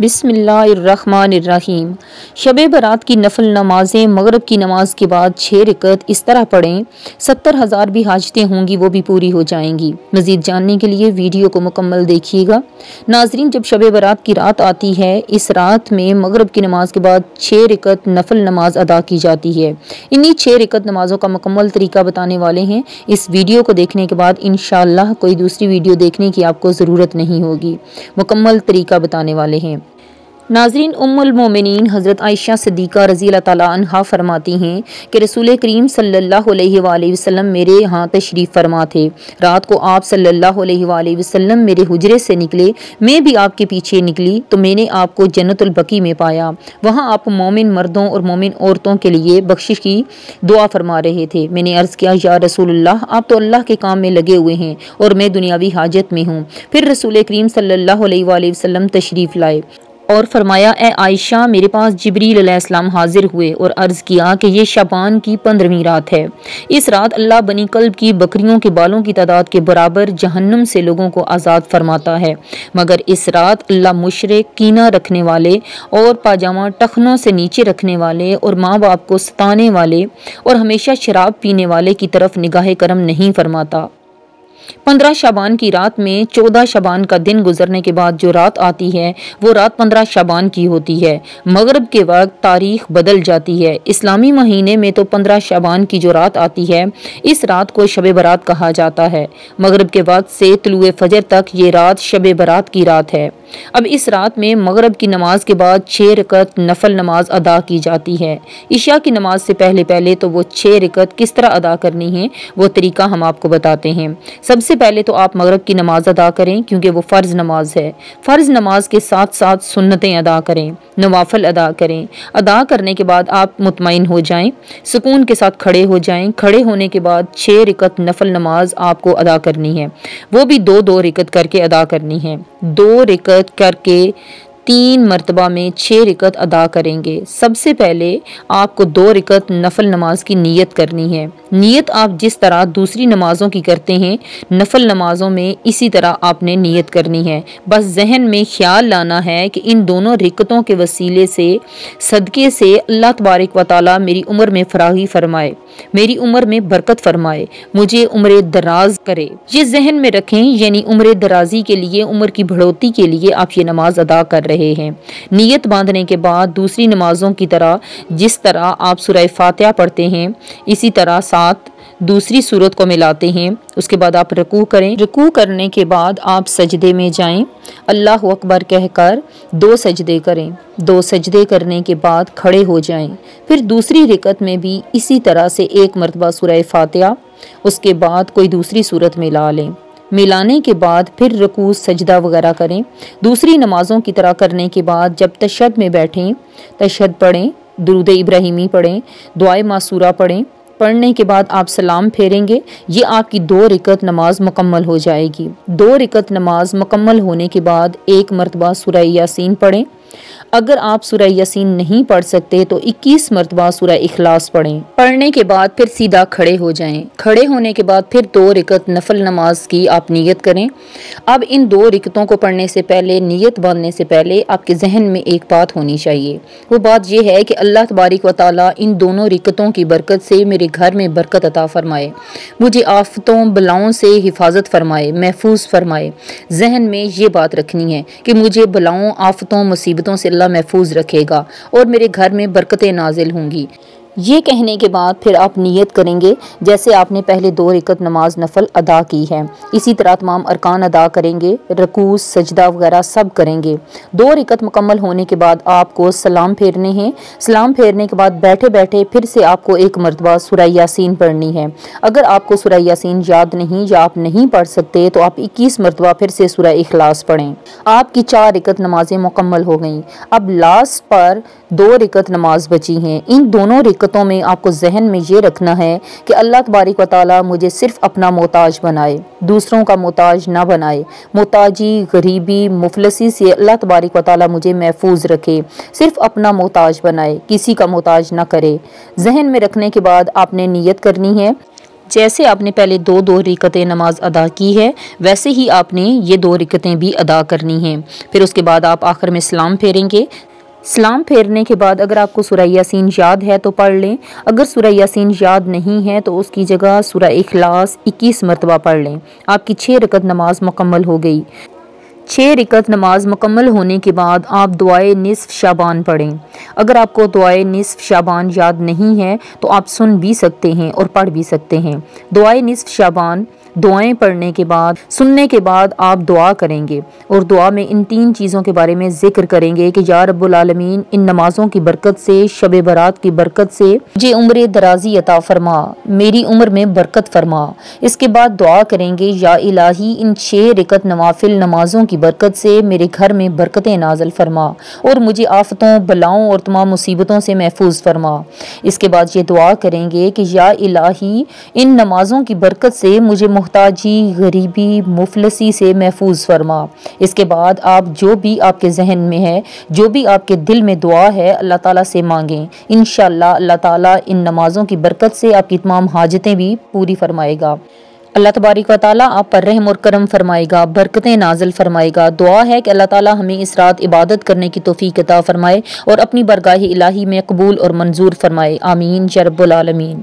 बिस्मिल्लाहिर्रहमानिर्रहीम। शब बरात की नफल नमाजें मगरिब की नमाज के बाद 6 रकत इस तरह पढ़ें, 70,000 भी हाजतें होंगी वो भी पूरी हो जाएंगी। मज़ीद जानने के लिए वीडियो को मुकम्मल देखिएगा। नाजरीन, जब शब बरात की रात आती है, इस रात में मगरिब की नमाज के बाद 6 रकत नफल नमाज अदा की जाती है। इन्हीं 6 रकत नमाजों का मुकम्मल तरीका बताने वाले हैं। इस वीडियो को देखने के बाद इंशाअल्लाह कोई दूसरी वीडियो देखने की आपको ज़रूरत नहीं होगी। मुकम्मल तरीका बताने वाले हैं। नाज़रीन, उम्मुल मोमिनीन हज़रत आयशा सिद्दीक़ा रज़ी अल्लाह ताला अन्हा फरमाती हैं कि रसूल करीम सल्लल्लाहु अलैहि वसल्लम मेरे यहाँ तशरीफ़ फरमा थे। रात को आप सल्लल्लाहु अलैहि वसल्लम मेरे हुजरे से निकले, मैं भी आपके पीछे निकली तो मैंने आपको जन्नतुल बकी में पाया। वहाँ आप मोमिन मर्दों और मोमिन औरतों के लिए बख्शिश की दुआ फरमा रहे थे। मैंने अर्ज़ किया, या रसूलुल्लाह, आप तो अल्लाह के काम में लगे हुए हैं और मैं दुनियावी हाजत में हूँ। फिर रसूल करीम सल्लल्लाहु अलैहि वसल्लम तशरीफ़ लाए और फरमाया, ए आयशा, मेरे पास जिब्रील अलैहिस्सलाम हाजिर हुए और अर्ज़ किया कि ये शाबान की 15वीं रात है। इस रात अल्लाह बनी कल्ब की बकरियों के बालों की तादाद के बराबर जहन्नम से लोगों को आज़ाद फरमाता है। मगर इस रात अल्लाह मुशरिक, कीना रखने वाले और पाजामा टखनों से नीचे रखने वाले और माँ बाप को सताने वाले और हमेशा शराब पीने वाले की तरफ निगाह करम नहीं फरमाता। 15 शाबान की रात में 14 शाबान का दिन गुजरने के बाद जो रात आती है वो रात 15 शाबान की होती है। मगरिब के वक्त तारीख बदल जाती है। इस्लामी महीने में तो 15 शाबान की जो रात आती है, इस रात को शब बरात कहा जाता है। मगरिब के वक्त से तुलुए फजर तक ये रात शब बरात की रात है। अब इस रात में मगरिब की नमाज के बाद 6 रकत नफल नमाज अदा की जाती है। इशा की नमाज से पहले तो वो 6 रकत किस तरह अदा करनी है वो तरीका हम आपको बताते हैं। सबसे पहले तो आप मगरिब की नमाज अदा करें क्योंकि वो फ़र्ज़ नमाज है। फ़र्ज़ नमाज के साथ साथ सुन्नतें अदा करें, नवाफिल अदा करें। अदा करने के बाद आप मुतमईन हो जाएं, सुकून के साथ खड़े हो जाएं। खड़े होने के बाद 6 रकत नफल नमाज आपको अदा करनी है, वो भी 2-2 रकत करके अदा करनी है। 2 रकत करके 3 मरतबा में 6 रकत अदा करेंगे। सबसे पहले आपको 2 रकत नफल नमाज की नीयत करनी है। नीयत आप जिस तरह दूसरी नमाजों की करते हैं, नफल नमाजों में इसी तरह आपने नीयत करनी है। बस जहन में ख्याल लाना है कि इन दोनों रकतों के वसीले से, सदके से अल्लाह तबारक व तआला मेरी उम्र में फराही फरमाए, मेरी उम्र में बरकत फरमाए, मुझे उम्र दराज करे। ये जहन में रखें, यानी उम्र दराजी के लिए, उम्र की बढ़ोतरी के लिए आप ये नमाज अदा कर रहे हैं। नियत बांधने के बाद दूसरी नमाजों की तरह जिस तरह आप सूरह फातिहा पढ़ते हैं, इसी तरह साथ दूसरी सूरत को मिलाते हैं। उसके बाद आप रुकू करें। रुकू करने के बाद आप सजदे में जाएं, अल्लाह अकबर कहकर 2 सजदे करें। 2 सजदे करने के बाद खड़े हो जाएं। फिर दूसरी रकत में भी इसी तरह से 1 मरतबा सूरह फातिहा, उसके बाद कोई दूसरी सूरत मिला लें। मिलाने के बाद फिर रुकू सजदा वगैरह करें। दूसरी नमाजों की तरह करने के बाद जब तशहद में बैठें, तशहद पढ़ें, दुरूद इब्राहिमी पढ़ें, दुआए मासूरा पढ़ें। पढ़ने के बाद आप सलाम फेरेंगे। ये आपकी 2 रकत नमाज मुकम्मल हो जाएगी। 2 रकत नमाज मुकम्मल होने के बाद 1 मरतबा सूरह यासीन पढ़ें। अगर आप सूरह यासीन नहीं पढ़ सकते तो 21 मरतबा सूरह इखलास पढ़ें। पढ़ने के बाद फिर सीधा खड़े हो जाएं। खड़े होने के बाद फिर 2 रकत नफल नमाज की आप नियत करें। अब इन 2 रकतों को पढ़ने से पहले, नियत बांधने से पहले आपके जहन में एक बात होनी चाहिए। वो बात ये है कि अल्लाह तबारक व तआला इन दोनों रकतों की बरकत से मेरे घर में बरकत अता फरमाए, मुझे आफतों बलाओं से हिफाजत फरमाए, महफूज फरमाए। जहन में ये बात रखनी है कि मुझे बलाओं, आफतों, मुसीबतों से अल्लाह महफूज रखेगा और मेरे घर में बरकतें नाजिल होंगी। ये कहने के बाद फिर आप नियत करेंगे जैसे आपने पहले 2 रकत नमाज नफल अदा की है, इसी तरह तमाम अरकान अदा करेंगे, रकू सजदा वगैरह सब करेंगे। 2 रकत मुकम्मल होने के बाद आपको सलाम फेरने हैं। सलाम फेरने के बाद बैठे बैठे फिर से आपको 1 मरतबा सूरह यासीन पढ़नी है। अगर आपको सूरह यासीन याद नहीं या आप नहीं पढ़ सकते तो आप 21 मरतबा फिर से सूरह इखलास पढ़ें। आपकी 4 रकत नमाजें मुकम्मल हो गईं। अब लास्ट पर 2 रकत नमाज बची हैं। इन दोनों रकतों में आपको जहन में ये रखना है कि अल्लाह तबारक व तआला मुझे सिर्फ अपना मोहताज बनाए, दूसरों का मोहताज ना बनाए। मोहताजी, गरीबी, मुफलसी से अल्लाह तबारक व तआला मुझे महफूज रखे, सिर्फ अपना मोहताज बनाए, किसी का मोहताज ना करे। जहन में रखने के बाद आपने नियत करनी है جیسے آپ نے پہلے دو رکعتیں نماز ادا کی ہے ویسے ہی آپ نے یہ 2 رکعتیں بھی ادا کرنی ہیں۔ پھر اس کے بعد آپ آخر میں سلام پھیریں گے۔ سلام پھیرنے کے بعد اگر آپ کو سورہ یاسین یاد ہے تو پڑھ لیں، اگر سورہ یاسین یاد نہیں ہے تو اس کی جگہ سورہ اخلاص 21 مرتبہ پڑھ لیں۔ آپ کی 6 رکعت نماز مکمل ہو گئی۔ 6 رکعت نماز مکمل ہونے کے بعد آپ دعائے نصف شعبان پڑھیں۔ اگر آپ کو دعائے نصف شعبان یاد نہیں ہے تو آپ سن بھی سکتے ہیں اور پڑھ بھی سکتے ہیں۔ دعائے نصف شعبان دعائیں پڑھنے کے بعد سننے کے بعد آپ دعا کریں گے اور دعا میں ان 3 چیزوں کے بارے میں ذکر کریں گے کہ یا رب العالمین ان نمازوں کی برکت سے، شب برات کی برکت سے مجھے عمر درازی عطا فرما، میری عمر میں برکت فرما۔ اس کے بعد دعا کریں گے یا الہی ان 6 رکعت نوافل نمازوں کی برکت سے میرے گھر میں برکتیں نازل فرما اور مجھے آفتوں، بلاؤں اور تمام مصیبتوں سے محفوظ فرما۔ اس کے بعد یہ دعا کریں گے کہ یا الہی ان نمازوں کی برکت سے مجھے محتاجی، غریبی، مفلسی سے محفوظ فرما۔ اس کے بعد آپ جو بھی آپ کے ذہن میں ہے، جو بھی آپ کے دل میں دعا ہے اللہ تعالیٰ سے مانگیں۔ انشاءاللہ اللہ تعالیٰ ان نمازوں کی برکت سے آپ کی تمام حاجتیں بھی پوری فرمائے گا۔ اللہ تبارک و تعالیٰ آپ پر رحم اور کرم فرمائے گا، برکتیں نازل فرمائے گا۔ دعا ہے کہ اللہ تعالیٰ ہمیں اس رات عبادت کرنے کی توفیق عطا فرمائے اور اپنی بارگاہ الہی میں قبول اور منظور فرمائے۔ آمین یا رب العالمین۔